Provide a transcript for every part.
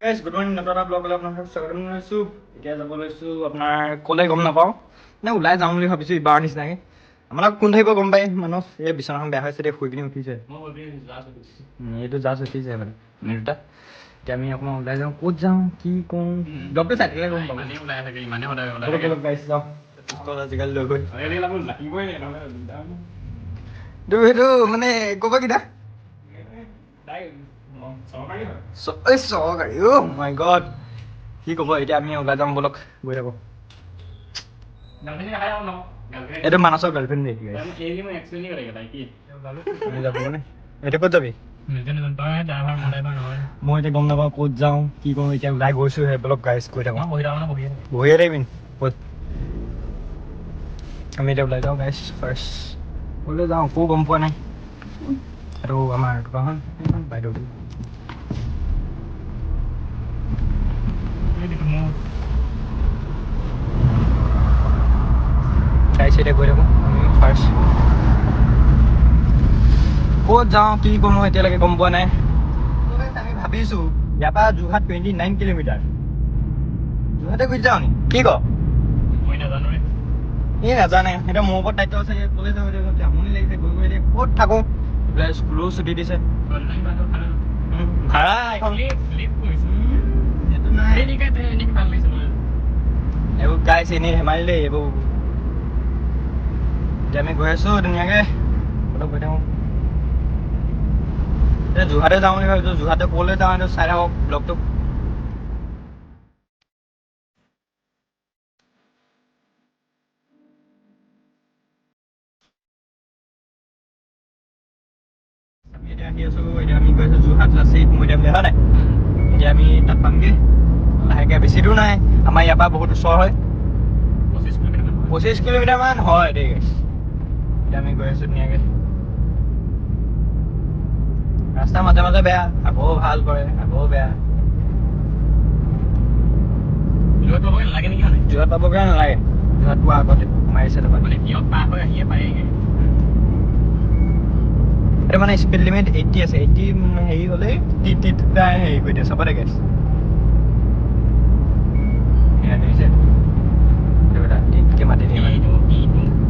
Guys good morning নটা ব্লগলৈ আপোনালোকক স্বাগতম জনাইছোঁ। এতিয়া যাব লৈছোঁ আপোনাৰ ক'লে গম নাপাওঁ নে ওলাই যাওঁ বুলি ভাবিছোঁ ইবাৰ নিচিনাকৈ। আপোনালোক কোন থাকিব গম পায় মানুহ এই বিচনাখন বেয়া হৈছে এতিয়া শুই পিনি উঠিছে এইটো জাষ্ট উঠিছে মানে দুটা। এতিয়া আমি অকণমান ওলাই যাওঁ ক'ত যাওঁ কি কৰোঁ ব্লগটো চাই থাকিলে গম পাব। অলপ গাইজ যাওঁ আজিকালি লৈ গৈ সেইটো মানে ক'ব কিটা চৰকাৰী অ' মাই গড কি ক'ব এতিয়া আমি ওলাই যাম বলক গৈ থাকোঁ। এইটো মানসৰ গাৰ্লফ্ৰেণ্ড নেকি যাব মানে এতিয়া ক'ত যাবি মই এতিয়া গম নাপাওঁ ক'ত যাওঁ কি কৰোঁ এতিয়া ওলাই গৈছোঁহে বলক গাইজ গৈ থাকোঁ। বহিয়ে থাকিবি ক'ত আমি এতিয়া ওলাই যাওঁ গাইজ ফাৰ্ষ্ট ক'লৈ যাওঁ একো গম পোৱা নাই। আৰু আমাৰ দোকানখন বাইদেউটো গাইজ এতিয়া গৈ থাকোঁ আমি ফাৰ্ষ্ট ক'ত যাওঁ কি কৰোঁ এতিয়ালৈকে গম পোৱা নাই। আমি ভাবিছোঁ ইয়াৰ পৰা যোৰহাট 29 কিলোমিটাৰ যোৰহাটে গুচি যাওঁ নি কি ক এই নাজানে এতিয়া মোৰ ওপৰত দায়িত্ব আছে ক'লৈ যাওঁ এতিয়া আমনি লাগিছে গৈ গৈ এতিয়া ক'ত থাকোঁ বোলে স্কুলো ছুটি দিছে ভাড়া এখন এইবোৰ গাইছ এনেই ধেমালি দেই এইবোৰ। এতিয়া আমি গৈ আছোঁ ধুনীয়াকৈ অলপ গৈ থাকোঁ এতিয়া যোৰহাটে যাওঁ বুলি ভাবিছোঁ যোৰহাটে ক'লৈ যাওঁ এইটো চাই থাকক ব্লগটো। আমি এতিয়া আহি আছোঁ এতিয়া আমি গৈ আছোঁ যোৰহাট লাচিত মৈদাম হয় নাই এতিয়া আমি তাত পামগৈ লাহেকৈ বেছি দূৰ নাই আমাৰ ইয়াৰ পৰা বহুত ওচৰ হয় 25 কিলোমিটাৰমান হয় দেই গাইছ। এতিয়া আমি গৈ আছোঁ ধুনীয়াকৈ ৰাস্তা মাজে মাজে বেয়া আকৌ ভাল কৰে আকৌ বেয়া যোৰহাট পাবগৈ নালাগে যোৰহাট পোৱা আগতে মাৰিছে তাৰপৰা এইটো মানে স্পীড লিমিট 80 আছে 80 হেৰি হ'লেই হেৰি কৰি দিয়ে চাব দে গাইছ মাতি দিয়ে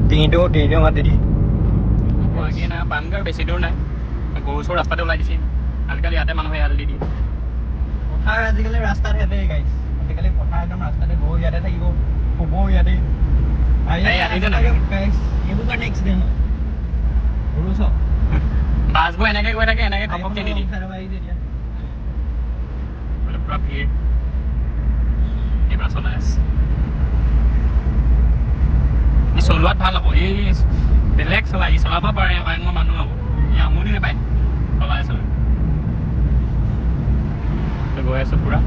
টিঙিটো মাতি দিয়ে বেছি দূৰ নাই গৰু চৰু ৰাস্তাতে ওলাই দিছে আজিকালি ইয়াতে মানুহে এৰাল দি দিয়ে পথাৰ আজিকালি ৰাস্তাত হেঁতে গাইছ আজিকালি পথাৰ একদম ৰাস্তাতে গৰু ইয়াতে থাকিব শুবও ইয়াতে এইবোৰ কাৰণে এক্সিডেণ্ট হয় গৰু চব বাছবোৰ এনেকৈ গৈ থাকে এনেকৈ ঘপককৈ নিদিয়ে পুৰা ভিৰ এইবাৰ চলাই আছে চলোৱাত ভাল হ'ব এই বেলেগ চলাই চলাব পাৰে অন্য মানুহ হ'ব এই আমনি নাপায় চলাই গৈ আছোঁ পুৰা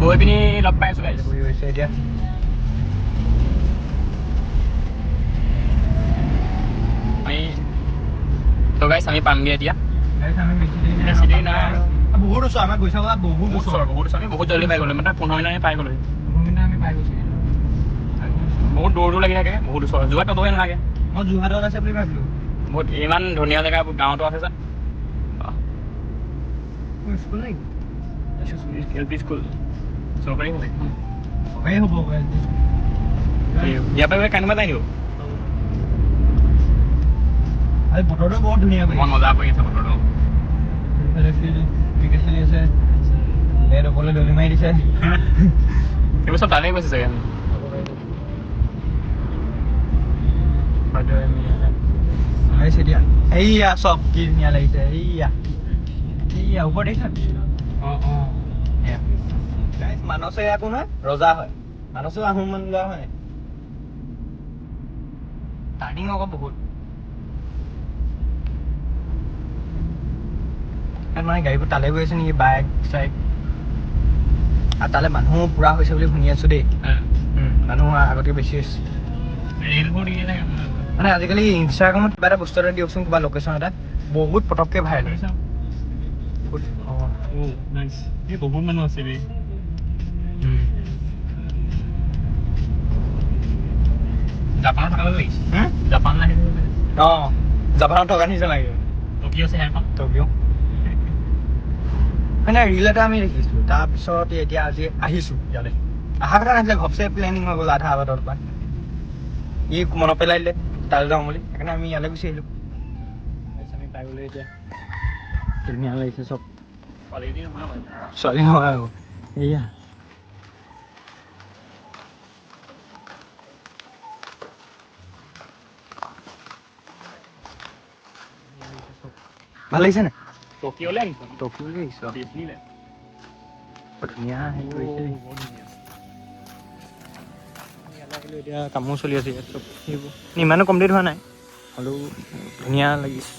গৈ পিনি লগ পাই আছোঁ গাইছ বহি হৈছে এতিয়া গাইছ আমি পামগৈ এতিয়া বেছি দেৰি নাই বহুত ওচৰ আমাৰ গৈছা বহুত ওচৰ আমি বহুত জলদি পাই গ'লো মানে 15 মিনিট পাই গ'লো আমি পাই গৈছোঁ বহুত দূৰ লাগি থাকে বহুত ওচৰ যোৰহাট পাবগৈ নালাগে মই যোৰহাটত আছে বুলি ভাবিলোঁ বহুত ইমান ধুনীয়া জেগা গাঁৱতো আছে যেন স্কুল নেকি LP স্কুল চৰকাৰী হ'ব ইয়াৰ পৰা কেনেকুৱা যায় নিব বতৰটো বহুত ধুনীয়া মন মজা কৰি আছে বতৰটো ক্ৰিকেট খেলি আছে বেট ওপৰলৈ দলি মাৰি দিছে এইবোৰ চব তালেই গৈছে চাগে এতিয়া এইয়া চব কি ধুনীয়া লাগিছে এইয়া ওপৰ দেখিছা মানসে একো নহয় ৰজা হয় মানসো আহোম মানুহ লোৱা হয় টাৰ্ণিং আকৌ বহুত মানে গাড়ীবোৰ তালৈ গৈ আছে নেকি বাইক চাইক আৰু তালৈ মানুহ পুৰা হৈছে বুলি শুনি আছোঁ দেই মানুহ আগতকৈ বেছি হৈছে মানে আজিকালি ইনষ্টাগ্ৰামত কিবা এটা বস্তু এটা দিয়কচোন কিবা লোকেশ্যন এটা বহুত পটককৈ ভাইৰেল হৈছে বহুত মানুহ আছে দেই জাপানত থকা লাগিছে জাপান নাহিলে অঁ জাপানত থকা নিচিনা লাগে টকিঅ' চেহেৰখন টকিঅ' মানে ৰিল এটা আমি দেখিছোঁ তাৰপিছত এতিয়া আজি আহিছোঁ ইয়াতে অহা কথা নাছিলে ঘপচে প্লেনিং হৈ গ'ল আধা বাটৰ পৰা ই মনত পেলাই দিলে তালৈ যাওঁ বুলি সেইকাৰণে আমি ইয়ালৈ গুচি আহিলোঁ আমি পাই গ'লো এতিয়া ধুনীয়া লাগিছে চব ছোৱালী নহয় আৰু এয়া ভাল লাগিছে নাই টকিঅ'লৈ আহিছোঁ টকিঅ'লৈ আহিছোঁ ডিজনীলৈ ধুনীয়া হেৰি কৰিছে বহুত ধুনীয়া ইয়ালৈ আহিলোঁ এতিয়া কামো চলি আছে ইয়াত চব সেইবোৰ ইমানো কমপ্লিট হোৱা নাই হ'লেও ধুনীয়া লাগিছে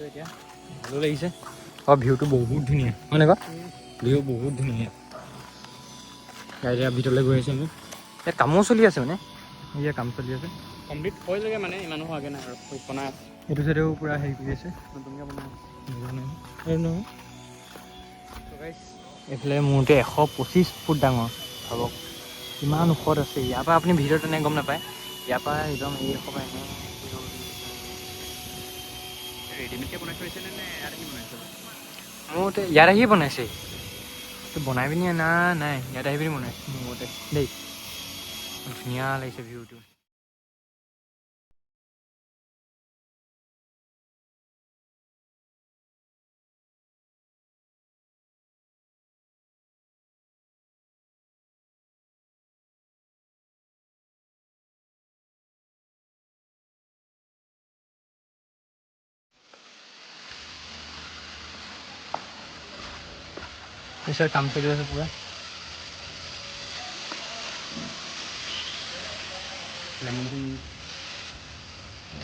এতিয়া ভালো লাগিছে আৰু ভিউটো বহুত ধুনীয়া হয়নে ক ভিউ বহুত ধুনীয়া এতিয়া ভিতৰলৈ গৈ আছোঁ আমি ইয়াত কামো চলি আছে মানে ইয়াত কাম চলি আছে কমপ্লিট হৈ যাগে মানে ইমানো হোৱাগৈ নাই আৰু বনাই আছে এইটো চাইডেও পূৰা হেৰি কৰি আছে নতুনকৈ বনাই আছে এইফালে মোৰতে 125 ফুট ডাঙৰ ভাবক কিমান ওখত আছে ইয়াৰ পৰা আপুনি ভিডিঅ'ত তেনেকৈ গম নাপায় ইয়াৰ পৰা একদম এই সবাই ৰেডিমেডকৈ বনাই থৈছে নে ইয়াত আহি বনাইছে মোৰ মতে ইয়াত আহিয়ে বনাইছে তো বনাই পিনি নাই ইয়াত আহি পিনি বনাইছে মোৰ মতে দেই ধুনীয়া লাগিছে ভিউটো পিছত কাম চলি আছে পূৰা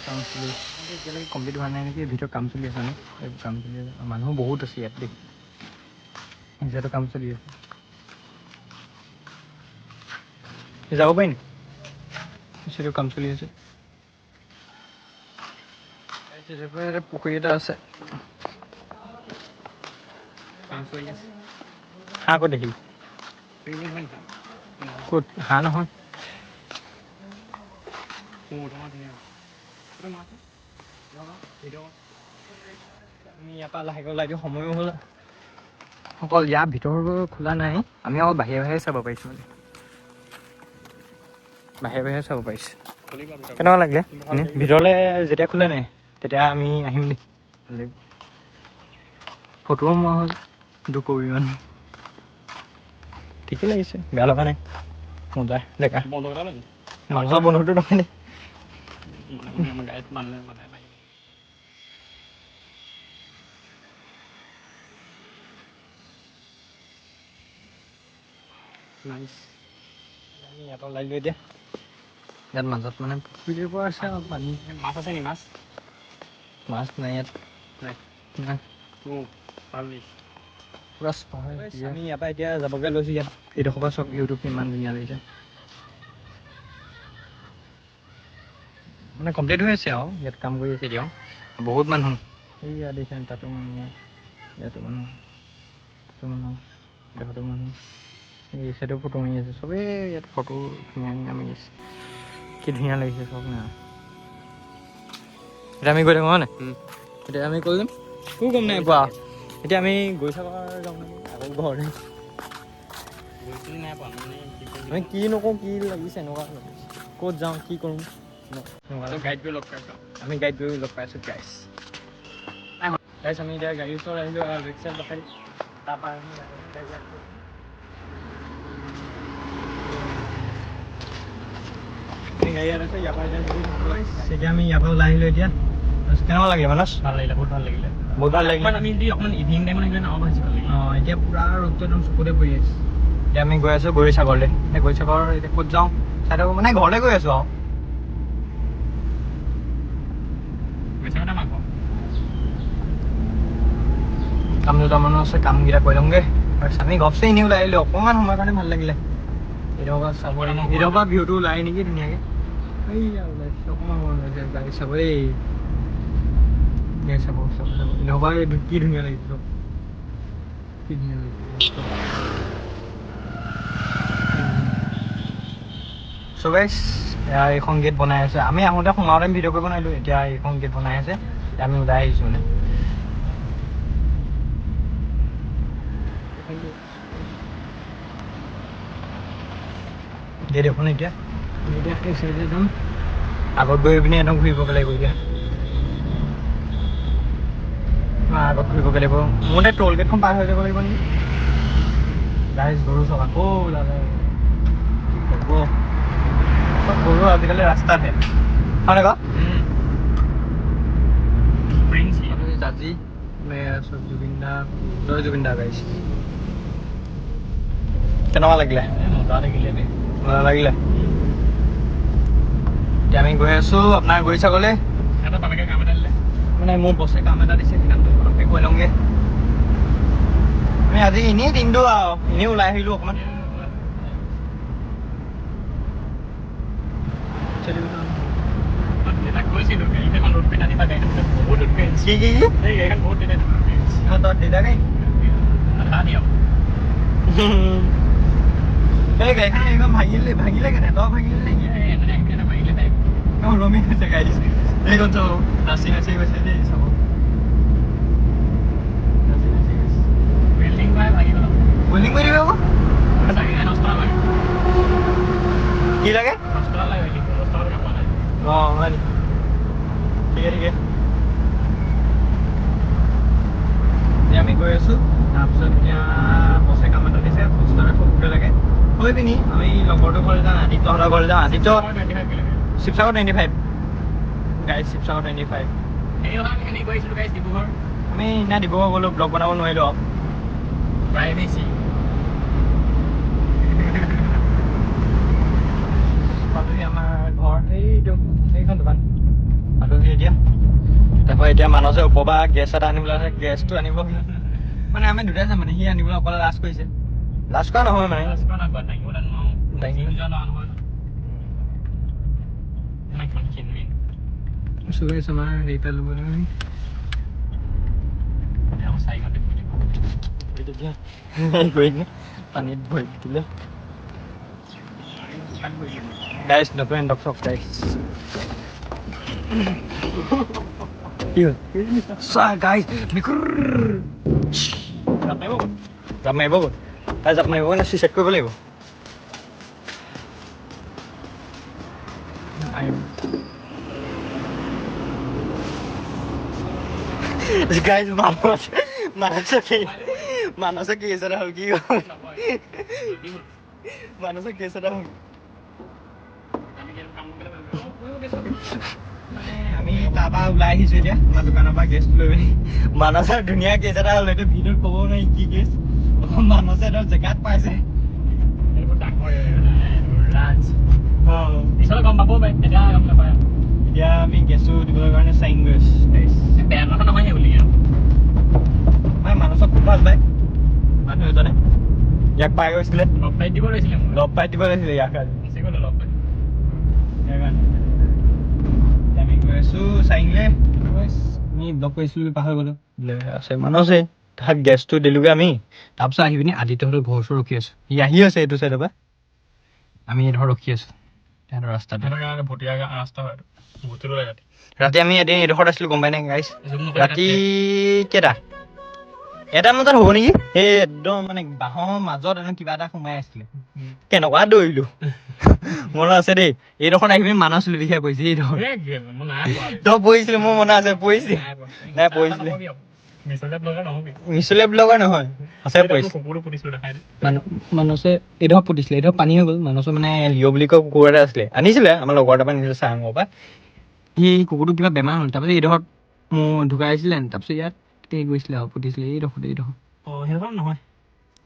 কাম চলি এতিয়ালৈকে কমপ্লিট হোৱা নাই নেকি ভিতৰত কাম চলি আছে এইবোৰ কাম চলি আছে মানুহ বহুত আছে ইয়াত দেই যিহেতু কাম চলি আছে যাব পাৰি নেকি পিছতো কাম চলি আছে পুখুৰী এটা আছে হাঁহ ক'ত দেখিলি ক'ত হাঁহ নহয় আমি ইয়াৰ পৰা লাহেকৈ ওলাই দিওঁ সময়ো হ'ল অকল ইয়াৰ ভিতৰ খোলা নাই আমি অকল বাহিৰে বাহিৰে চাব পাৰিছোঁ মানে বাহিৰে চাব পাৰিছোঁ কেনেকুৱা লাগিলে ভিতৰলৈ যেতিয়া খোলে নাই তেতিয়া আমি আহিম দেই ফটোও মৰা হ'ল 2 কপি মান ঠিকেই লাগিছে বেয়া লগা নাই মজা ডেকা মজা বন্ধুটো নহয় নে আমি ইয়াত ওলাই দিলোঁ এতিয়া ইয়াত মাজত মানে পুখুৰীৰ পৰা আছে আৰু পানী মাছ আছে নি মাছ মাছ নাই ইয়াত নাই পূৰা আমি ইয়াৰ পৰা এতিয়া যাবগৈ লৈছোঁ ইয়াত এইডোখৰ পৰা চব ভিউটো কিমান ধুনীয়া লাগিছে মানে কমপ্লিট হৈ আছে আৰু ইয়াত কাম কৰি আছে এতিয়াও বহুত মানুহ এইয়া দেখিছে তাতো মানুহ ইয়াতো মানুহ দেখাতো মানুহ এই চাইডেও ফটো মাৰি আছে চবেই ইয়াত ফটো ধুনীয়া মাৰি আছে কি ধুনীয়া লাগিছে চব না এতিয়া আমি গৈ থাকোঁ হয় নাই এতিয়া আমি কৈ যাম একো গম নাই পোৱা এতিয়া আমি গৈ চাব যাওঁ নেকি আকৌ ঘৰতে আমি কি নকওঁ কি লাগিছে এনেকুৱা লাগিছে ক'ত যাওঁ কি কৰোঁ গাইড কৰি লগ পাইছোঁ আমি গাইড কৰি লগ পাইছোঁ গাইছ আমি এতিয়া গাড়ীৰ ওচৰত আহিলোঁ আৰু ৰিক্সাত দেখাই তাৰপৰা গাড়ী আছে ইয়াৰ পৰা এতিয়া আমি ইয়াৰ পৰা ওলাই আহিলোঁ এতিয়া কেনেকুৱা লাগিলে মানস ভাল লাগিলে বহুত ভাল লাগিলে আমি যদি অকণমান ইভিনিং টাইমত আহিলে আৰু বেছি ভাল লাগিলে অঁ এতিয়া পূৰা ৰ'দটো একদম চকুতে পৰি আছে এতিয়া আমি গৈ আছোঁ গৌৰীসাগৰলৈ এতিয়া গৌৰীসাগৰ এতিয়া ক'ত যাওঁ চাই মানে ঘৰলৈ গৈ আছোঁ আৰু কাম দুটামানো আছে কামকেইটা কৰি ল'মগৈ আমি ঘপচে এনেই ওলাই আহিলোঁ অকণমান সময়ৰ কাৰণে ভাল লাগিলে এইডোখৰ চাব এইডোখৰ ভিউটো ওলাই নেকি ধুনীয়াকৈ এইয়া ওলাইছে অকণমান মন লাগিছে গাড়ী চাব দেই চাব এইডোখৰ কি ধুনীয়া লাগিছে চব কি ধুনীয়া লাগিছে চ' গাইছ এয়া এইখন গেট বনাই আছে আমি আহোঁতে সোমাওঁতে ভিডিঅ' কৰিব নোৱাৰিলোঁ এতিয়া এইখন গেট বনাই আছে এতিয়া আমি ওলাই আহিছোঁ মানে গেট এখন এতিয়া এই চাইডে যাম আগত গৈ পিনি একদম ঘূৰিবগৈ লাগিব এতিয়া আগত ঘূৰিবগৈ লাগিব মোৰ এতিয়া ট'ল গেটখন পাৰ হৈ যাব লাগিব নেকি গাইছ গৰু চকা দাদা হ'ব চব গৰু আজিকালি ৰাস্তাতে হয় ক জাজি জুবিন দা জয় জুবিন দা গাইছে কেনেকুৱা লাগিলে মজা লাগিলে এতিয়া আমি গৈ আছোঁ আপোনাৰ গৈ চাবলৈ মানে মোৰ বছে কাম এটা দিছে কামটো ঘৰতে কৈ লওঁগৈ আমি আজি এনেই দিনটো আৰু এনেই ওলাই আহিলোঁ অকণমান এই গাড়ীখন একদম ভাঙিলে কেনে তই ভাঙিলে নেকি ৰমি হৈছে গাড়ী এইখন চাব নাচি নাচি গৈছে দেই চাব ৱেল্ডিং কৰি দিব আকৌ কি লাগে অঁ হয় নেকি ঠিকে এতিয়া আমি গৈ আছোঁ তাৰপিছত এতিয়া বছে কাম এটা দিছে পোষ্টাৰ এখন ফুটে লাগে হৈ পিনি আমি লগৰটোৰ ঘৰলৈ যাওঁ আদিত্যহঁতৰ ঘৰলৈ যাওঁ আদিত্য শিৱসাগৰ 25 গাইজ শিৱসাগৰ 25 আমি সিদিনা ডিব্ৰুগড় গ'লোঁ ব্লগ বনাব নোৱাৰিলোঁ আৰু পালোহি আমাৰ ঘৰ সেইখন দোকান পালোহি এতিয়া তাৰপৰা এতিয়া মানসে ওপৰপৰা গেছ এটা আনিবলৈ আছে গেছটো আনিব মানে আমি দুটাই যাম মানে সি আনিবলৈ অকলে লাজ কৰিছে লাজ কৰা নহয় মানে আমাৰ হেৰি পাই ল'ব পানীত ভৰি দিলে গাইছ নতুন ডক্টৰ গাইছ কি হ'ল গাইছ জাপ মাৰিব গ'ল জাপ মাৰিব কাৰণে চুইচাইড কৰিব লাগিব গাইজ মানসে কেছ এটা হ'ল কি হ'ল মানসে কেছ এটা হ'ল আমি তাৰপৰা ওলাই আহিছোঁ এতিয়া আমাৰ দোকানৰ পৰা গেছটো লৈ পিনি মানসৰ ধুনীয়া কেছ এটা হ'ল এইটো ভিডিঅ'ত ক'ব নোৱাৰি কি কেছ মানসে এটা জেগাত পাইছে গম পাব এতিয়া গম নাপায় এতিয়া আমি গেছটো দিবলৈ কাৰণে চাইন গৈ আছোঁ বেয়া কথা নহয় বুলি মানসক খুব ভাল পায় মানুহ এজনে ইয়াক পাই গৈছিলে লগ পাই দিব লাগিছিলে ইয়াক আজি লগ পাই আমি গৈ আছোঁ চাইনলৈ আমি ব্লগ কৰিছিলোঁ পাহৰি গ'লোঁ আছে মানসে তাক গেছটো দিলোঁগৈ আমি তাৰপিছত আহি পিনি আদিত্যহঁতৰ ঘৰ ওচৰত ৰখি আছোঁ সি আহি আছে এইটো চাইডৰ পৰা আমি ধৰ ৰখি আছোঁ তেহেঁতৰ ৰাস্তাটো ৰাতি আমি এদিন এইডোখৰত আছিলোঁ গম পাই নাই গাইছ ৰাতি কেইটা এটা বজাত হ'ব নেকি এই একদম মানে বাঁহৰ মাজত একদম কিবা এটা সোমাই আছিলে কেনেকুৱা দৌৰিলোঁ মনত আছে দেই এইডোখৰত আহি পিনি মানস লুটিখাই পৰিছে এইডোখৰ তই পৰিছিলি মোৰ মনত আছে পৰিছিলি নাই পৰিছিলি মিছলীয়া ব্লগাৰ নহয় সঁচাই পৰিছে মানসে এইডোখৰ পুতিছিলে এইডোখৰ পানী হৈ গ'ল মানসে মানে লিঅ' বুলি কয় কুকুৰ এটা আছিলে আনিছিলে আমাৰ লগৰ এটাৰ পৰা নিছিলে চাঙৰ পৰা সি কুকুৰটো কিবা বেমাৰ হ'ল তাৰপিছত এইডোখৰত মোৰ ঢুকাইছিলে তাৰপিছত ইয়াত গৈছিলে আৰু পুতিছিলে এইডোখৰত সেইডোখৰ নহয়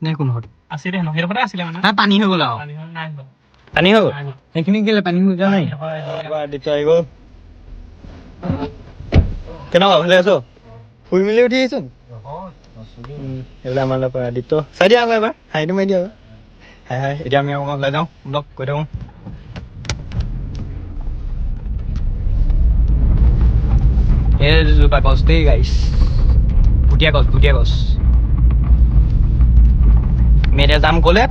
নে কোনডোখৰত আছিলে সেইডোখৰতে আছিলে মানে পানী হৈ গ'ল আৰু পানী হৈ গ'ল সেইখিনি কেলে পানী হৈ যোৱা নাই আদিত্য আহি গ'ল কেনেকুৱা ভালে আছ শুই মেলি উঠি আহিছোন এইবিলাক আমাৰ লগত আদিত্য চাই দিয়া আকৌ এবাৰ হাঁহিটো মাৰি দিয়া আকৌ হাই এতিয়া আমি অকণমান ওলাই যাওঁ ব্লগ কৈ থাকোঁ এইজোপা গছ দেই গাইছ ভুটীয়া গছ আমি এতিয়া যাম ক'লে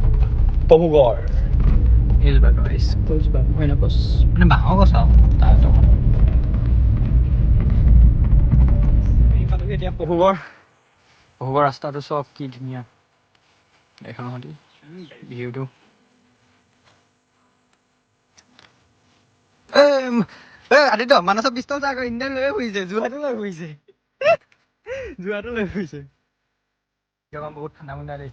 পহুগড় এইজোপা গাইছ কৈজোপা হয় গছ মানে বাঁহৰ গছ আৰু তাৰ তলত এতিয়া পহুবৰ ৰাস্তাটো চব কি ধুনীয়া এখন সতি ভিউটো আদিত্য মানসৰ পিষ্টল চা আকৌ ইণ্ডিয়ান লৈ ফুৰিছে যোৱাটো লৈ ফুৰিছে বহুত ঠাণ্ডা মুণ্ডা দেই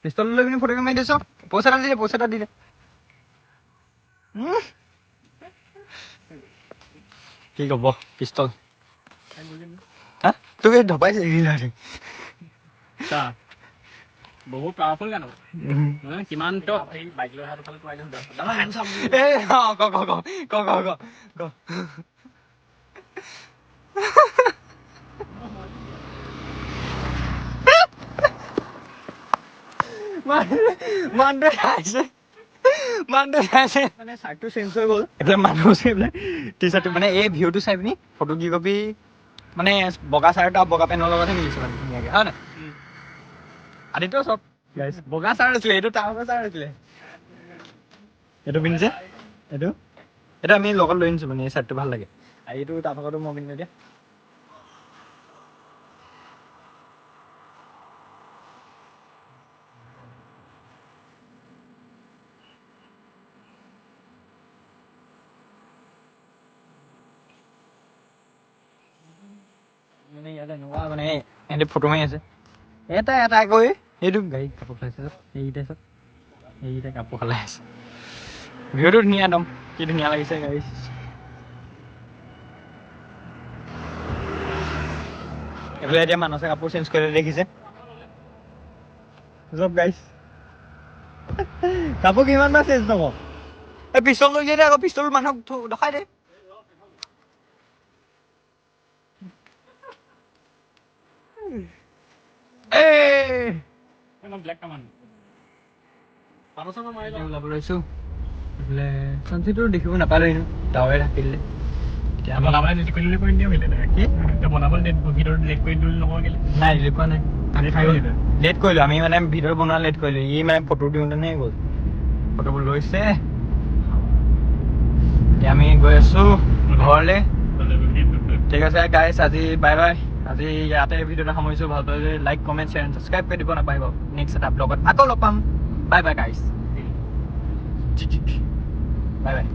পিষ্টল লৈ পিনি ফটো মাৰি দিছ পইচা এটা দি দে কি ক'ব পিষ্টল হা তোক এই ধপাইছে বহুত পাৱাৰফুল গান কিমান বাইক লৈ অহাটো ফালে ক মানে চাৰ্টটো চেঞ্জ হৈ গ'ল এতিয়া মানুহ টি চাৰ্টটো মানে এই ভিউটো চাই পিনি ফটো কি কপি মানে বগা চাৰ্ট আৰু বগা পেনৰ লগতহে মিলিছে মানে ধুনীয়াকে হয় নাই আদিত্য চব বগা চাৰ্ট আছিলে এইটো তাৰ চাৰ্ট আছিলে এইটো পিন্ধিছে এইটো আমি লগত লৈ আনিছো মানে এই চাৰ্টটো ভাল লাগে আৰু এইটো তাৰ ভাগতো মই পিন্ধো এতিয়া মানে ইয়াত এনেকুৱা মানে এহেঁতি ফটো মাৰি আছে এটা গৈ সেইটো গাড়ীত কাপোৰ খাইছে এইকেইটা কাপোৰ সলাই আছে ভিউটো ধুনীয়া একদম কি ধুনীয়া লাগিছে গাড়ী এইফালে এতিয়া মানুহে কাপোৰ চেঞ্জ কৰি দেখিছে চব গাইছ কাপোৰ কিমান বাৰ চেঞ্জ নকওঁ এই পিষ্টল লৈ দিয়ে আকৌ পিষ্টল মানুহক দেখাই দে ব্লেক কামান ওলাব লৈছো এইফালে চানচেটটো দেখিব নাপালো ডাৱে থাকিলে বনাবলৈ নেট কৰি দিলে কৰি দিয়া কি বনাবলৈ ভিতৰত লেট কৰি দিলে নকওঁ কেলে নাই লেট কৰা নাই আজি খাই গ'লি লেট কৰিলো আমি মানে ভিডিঅ' বনোৱা লেট কৰিলো ই মানে ফটো দিওঁতেনে গ'ল ফটোবোৰ লৈছে এতিয়া আমি গৈ আছো ঘৰলৈ ঠিক আছে গাইছ আজি বাই বাই আজি ইয়াতে ভিডিঅ'টা সামৰিছো ভাল পালে লাইক কমেণ্ট শ্বেয়াৰ ছাবস্ক্ৰাইব কৰি দিব নাপাহৰিব নেক্সট এটা ব্লগত আকৌ লগ পাম বাই বাই গাইছ বাই বাই